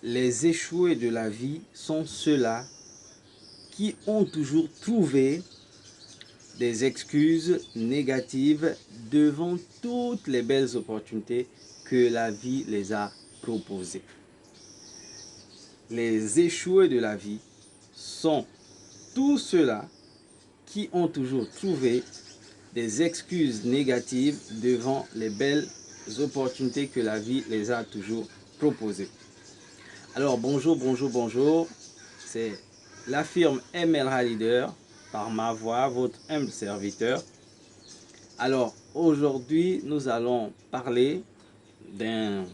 Les échoués de la vie sont ceux-là qui ont toujours trouvé des excuses négatives devant toutes les belles opportunités que la vie les a proposées. Les échoués de la vie sont tous ceux-là qui ont toujours trouvé des excuses négatives devant les belles opportunités que la vie les a toujours proposées. Alors bonjour, c'est la firme MLA Leader par ma voix, votre humble serviteur. Alors aujourd'hui, nous allons parler d'un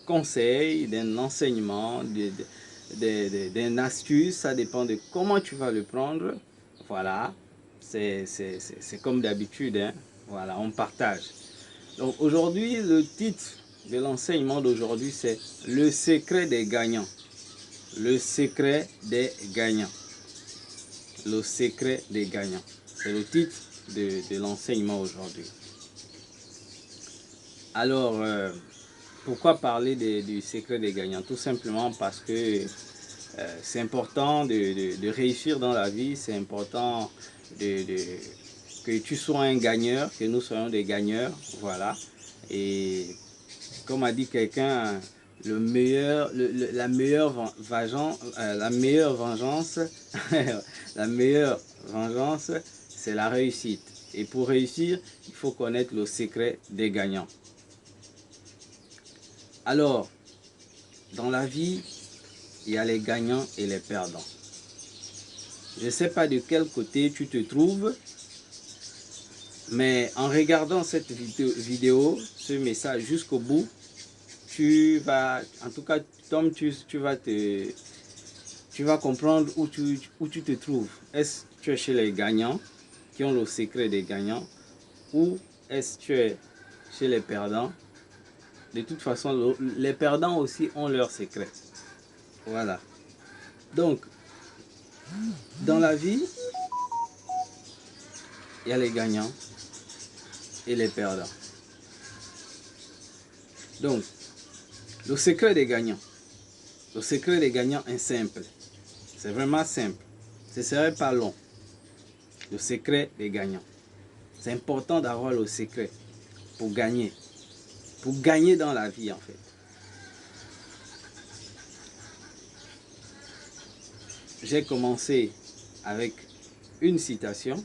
conseil, d'un enseignement, d'une astuce, ça dépend de comment tu vas le prendre. Voilà, c'est comme d'habitude, hein? Voilà, on partage. Donc aujourd'hui, le titre de l'enseignement d'aujourd'hui, c'est le secret des gagnants. Le secret des gagnants. Le secret des gagnants. C'est le titre de l'enseignement aujourd'hui. Alors, pourquoi parler du secret des gagnants? Tout simplement parce que c'est important de réussir dans la vie. C'est important que tu sois un gagneur, que nous soyons des gagneurs. Voilà. Et comme a dit quelqu'un, la meilleure vengeance, la meilleure vengeance, c'est la réussite. Et pour réussir, il faut connaître le secret des gagnants. Alors, dans la vie, il y a les gagnants et les perdants. Je ne sais pas de quel côté tu te trouves, mais en regardant cette vidéo, ce message jusqu'au bout, tu vas, en tout cas, Tom, tu vas comprendre où tu te trouves. Est-ce que tu es chez les gagnants, qui ont le secret des gagnants, ou est-ce que tu es chez les perdants? De toute façon, les perdants aussi ont leur secret. Voilà. Donc, dans la vie, il y a les gagnants et les perdants. Donc, le secret des gagnants. Le secret des gagnants est simple. C'est vraiment simple. Ce ne serait pas long. Le secret des gagnants. C'est important d'avoir le secret pour gagner. Pour gagner dans la vie, en fait. J'ai commencé avec une citation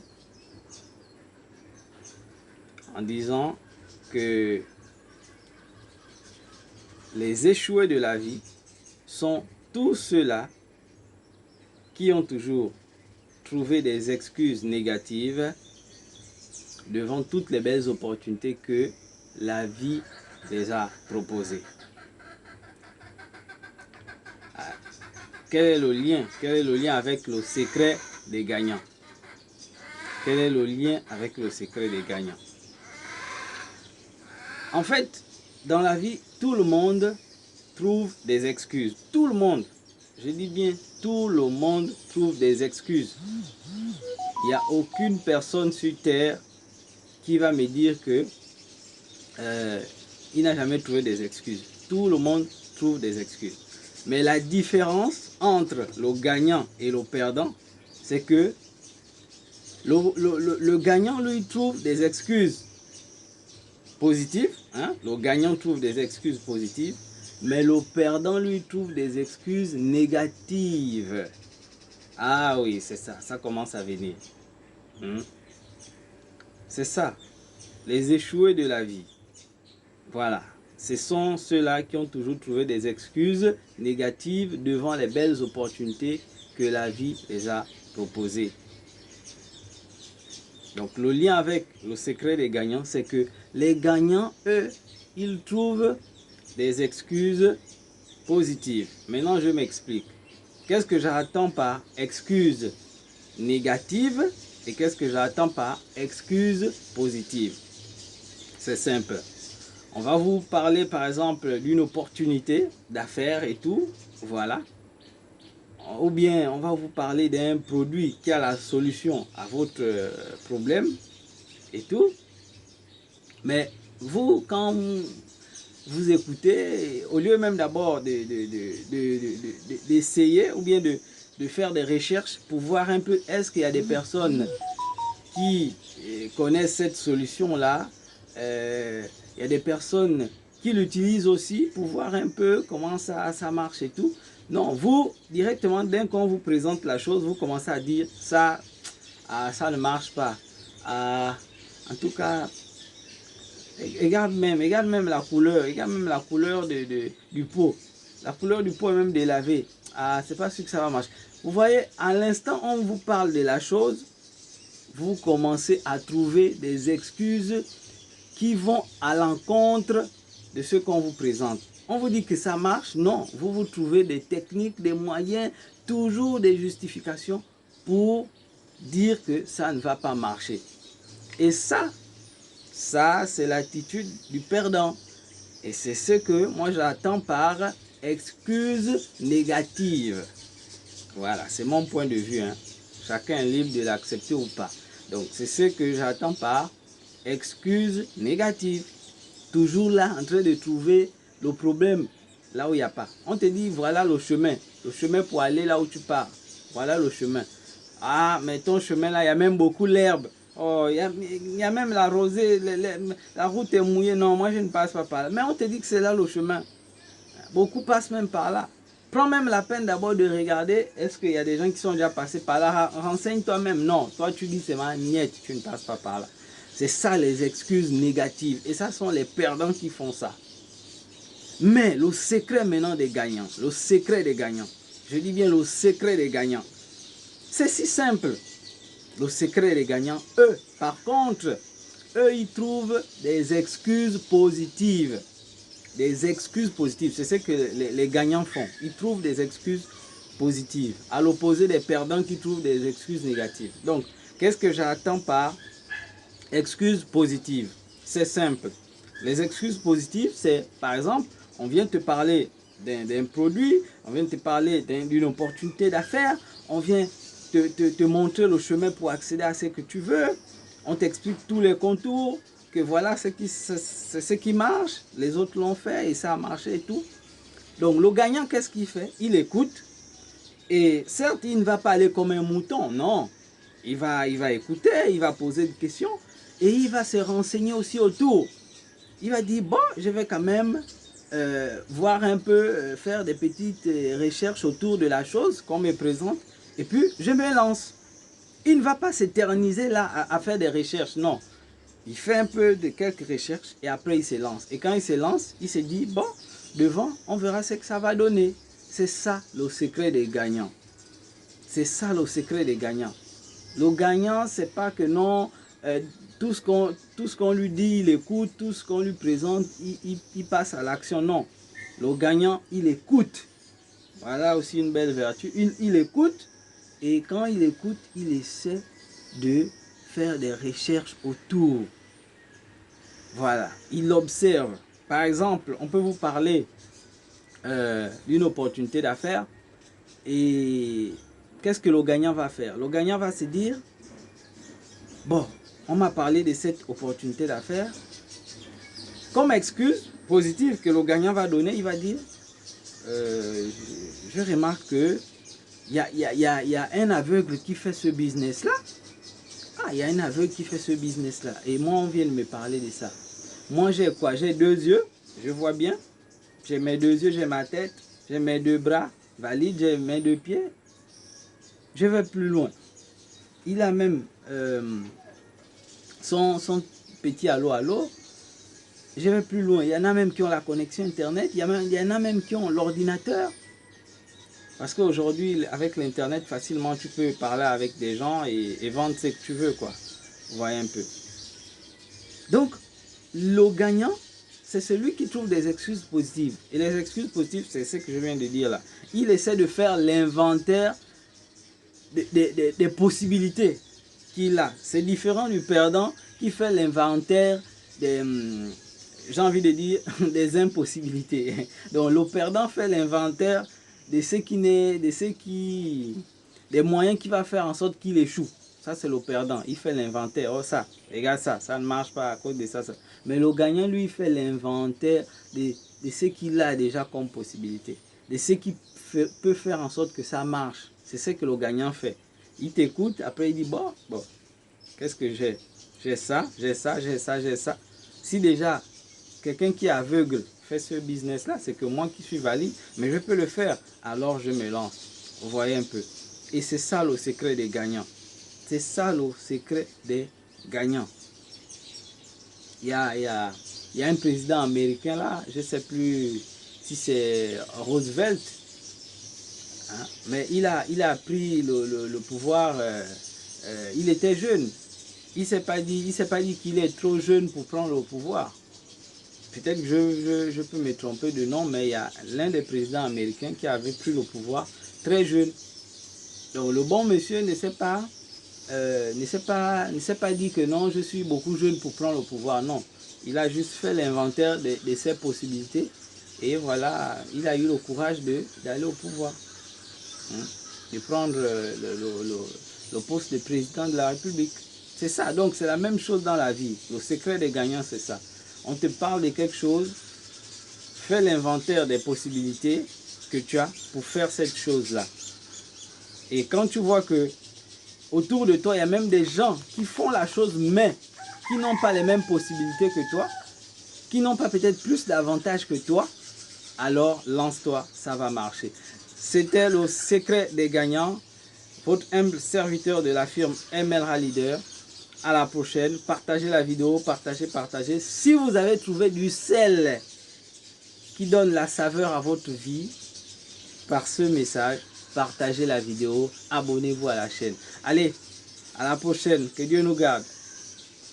en disant que les échoués de la vie sont tous ceux-là qui ont toujours trouvé des excuses négatives devant toutes les belles opportunités que la vie les a proposées. Quel est le lien? Quel est le lien avec le secret des gagnants? Quel est le lien avec le secret des gagnants? En fait, dans la vie, tout le monde trouve des excuses. Tout le monde, je dis bien, tout le monde trouve des excuses. Il n'y a aucune personne sur terre qui va me dire que il n'a jamais trouvé des excuses. Tout le monde trouve des excuses. Mais la différence entre le gagnant et le perdant, c'est que le gagnant, lui, trouve des excuses positives. Hein? Le gagnant trouve des excuses positives, mais le perdant, lui, trouve des excuses négatives. Ah oui, c'est ça. Ça commence à venir. C'est ça. Les échoués de la vie. Voilà. Ce sont ceux-là qui ont toujours trouvé des excuses négatives devant les belles opportunités que la vie les a proposées. Donc le lien avec le secret des gagnants, c'est que les gagnants, eux, ils trouvent des excuses positives. Maintenant, je m'explique. Qu'est-ce que j'attends par excuses négatives et qu'est-ce que j'attends par excuses positives? C'est simple. On va vous parler par exemple d'une opportunité d'affaires et tout, voilà. Ou bien on va vous parler d'un produit qui a la solution à votre problème et tout. Mais vous, quand vous écoutez, au lieu même d'abord d'essayer ou bien de faire des recherches pour voir un peu est-ce qu'il y a des personnes qui connaissent cette solution-là, il y a des personnes qui l'utilisent aussi pour voir un peu comment ça marche et tout. Non, vous, directement, dès qu'on vous présente la chose, vous commencez à dire ça, ça ne marche pas. En tout cas, regarde même la couleur, du pot. La couleur du pot est même délavée. Ah, c'est pas sûr que ça va marcher. Vous voyez, à l'instant on vous parle de la chose, vous commencez à trouver des excuses qui vont à l'encontre de ce qu'on vous présente. On vous dit que ça marche, non. Vous trouvez des techniques, des moyens, toujours des justifications pour dire que ça ne va pas marcher. Et ça c'est l'attitude du perdant. Et c'est ce que moi j'attends par excuse négative. Voilà, c'est mon point de vue, hein. Chacun est libre de l'accepter ou pas. Donc c'est ce que j'attends par excuse négative. Toujours là en train de trouver le problème là où il n'y a pas. On te dit voilà le chemin pour aller là où tu pars. Voilà le chemin. Ah, mais ton chemin là, il y a même beaucoup l'herbe. Oh, il y a même la rosée, la route est mouillée. Non, moi je ne passe pas par là. Mais on te dit que c'est là le chemin. Beaucoup passent même par là. Prends même la peine d'abord de regarder, est-ce qu'il y a des gens qui sont déjà passés par là. Renseigne-toi même. Non, toi tu dis c'est ma niette, tu ne passes pas par là. C'est ça les excuses négatives. Et ça sont les perdants qui font ça. Mais le secret maintenant des gagnants, le secret des gagnants, je dis bien le secret des gagnants, c'est si simple. Le secret des gagnants, eux, par contre, eux, ils trouvent des excuses positives. Des excuses positives, c'est ce que les gagnants font. Ils trouvent des excuses positives, à l'opposé des perdants qui trouvent des excuses négatives. Donc, qu'est-ce que j'attends par excuses positives? C'est simple. Les excuses positives, c'est, par exemple, on vient te parler d'un produit, on vient te parler d'une opportunité d'affaires, on vient te montrer le chemin pour accéder à ce que tu veux, on t'explique tous les contours, que voilà c'est ce qui marche, les autres l'ont fait et ça a marché et tout. Donc le gagnant, qu'est-ce qu'il fait? Il écoute, et certes, il ne va pas aller comme un mouton, non. Il va écouter, il va poser des questions, et il va se renseigner aussi autour. Il va dire, bon, je vais quand même voir un peu, faire des petites recherches autour de la chose qu'on me présente, et puis je me lance. Il ne va pas s'éterniser là à faire des recherches, non. Il fait un peu de quelques recherches et après il se lance. Et quand il se lance, il se dit, bon, devant, on verra ce que ça va donner. C'est ça le secret des gagnants. C'est ça le secret des gagnants. Le gagnant, c'est pas que non, tout ce qu'on lui dit, il écoute, tout ce qu'on lui présente, il passe à l'action. Non. Le gagnant, il écoute. Voilà aussi une belle vertu. Il écoute, et quand il écoute, il essaie de faire des recherches autour. Voilà, il observe. Par exemple, on peut vous parler d'une opportunité d'affaires, et qu'est-ce que le gagnant va faire? Le gagnant va se dire, bon, on m'a parlé de cette opportunité d'affaires. Comme excuse positive que le gagnant va donner, il va dire, je remarque que il y a un aveugle qui fait ce business-là. Ah, il y a un aveugle qui fait ce business-là. Et moi, on vient de me parler de ça. Moi, j'ai quoi? J'ai 2 yeux, je vois bien. J'ai mes 2 yeux, j'ai ma tête, j'ai mes 2 bras valides, j'ai mes 2 pieds. Je vais plus loin. Il a même son petit allô. Je vais plus loin. Il y en a même qui ont la connexion Internet. Il y en a même qui ont l'ordinateur. Parce qu'aujourd'hui, avec l'Internet, facilement, tu peux parler avec des gens et vendre ce que tu veux, quoi. Vous voyez un peu. Donc, le gagnant, c'est celui qui trouve des excuses positives. Et les excuses positives, c'est ce que je viens de dire là. Il essaie de faire l'inventaire des possibilités qu'il a. C'est différent du perdant qui fait l'inventaire des, j'ai envie de dire, des impossibilités. Donc, le perdant fait l'inventaire de ce qui n'est, des moyens qui va faire en sorte qu'il échoue. Ça, c'est le perdant. Il fait l'inventaire. Oh, ça, regarde ça, ça ne marche pas à cause de ça. Mais le gagnant, lui, il fait l'inventaire de ce qu'il a déjà comme possibilité. De ce qui peut faire en sorte que ça marche. C'est ce que le gagnant fait. Il t'écoute, après il dit, bon, qu'est-ce que j'ai? J'ai ça, j'ai ça, j'ai ça, j'ai ça. Si déjà, quelqu'un qui est aveugle fait ce business-là, c'est que moi qui suis valide, mais je peux le faire. Alors je me lance. Vous voyez un peu. Et c'est ça le secret des gagnants. C'est ça le secret des gagnants. Il y a un président américain là, je ne sais plus si c'est Roosevelt, hein, mais il a pris le pouvoir, il était jeune. Il ne s'est pas dit qu'il est trop jeune pour prendre le pouvoir. Peut-être que je peux me tromper de nom, mais il y a l'un des présidents américains qui avait pris le pouvoir très jeune. Donc le bon monsieur ne s'est pas dit que non, je suis beaucoup jeune pour prendre le pouvoir. Non, il a juste fait l'inventaire de ses possibilités. Et voilà, il a eu le courage d'aller au pouvoir. Hein, de prendre le poste de président de la République. C'est ça, donc c'est la même chose dans la vie. Le secret des gagnants, c'est ça. On te parle de quelque chose, fais l'inventaire des possibilités que tu as pour faire cette chose-là. Et quand tu vois que autour de toi, il y a même des gens qui font la chose, mais qui n'ont pas les mêmes possibilités que toi, qui n'ont pas peut-être plus d'avantages que toi, alors lance-toi, ça va marcher. C'était le secret des gagnants, votre humble serviteur de la firme Emerald Leader. À la prochaine, partagez la vidéo, partagez. Si vous avez trouvé du sel qui donne la saveur à votre vie, par ce message, partagez la vidéo, abonnez-vous à la chaîne. Allez, à la prochaine, que Dieu nous garde.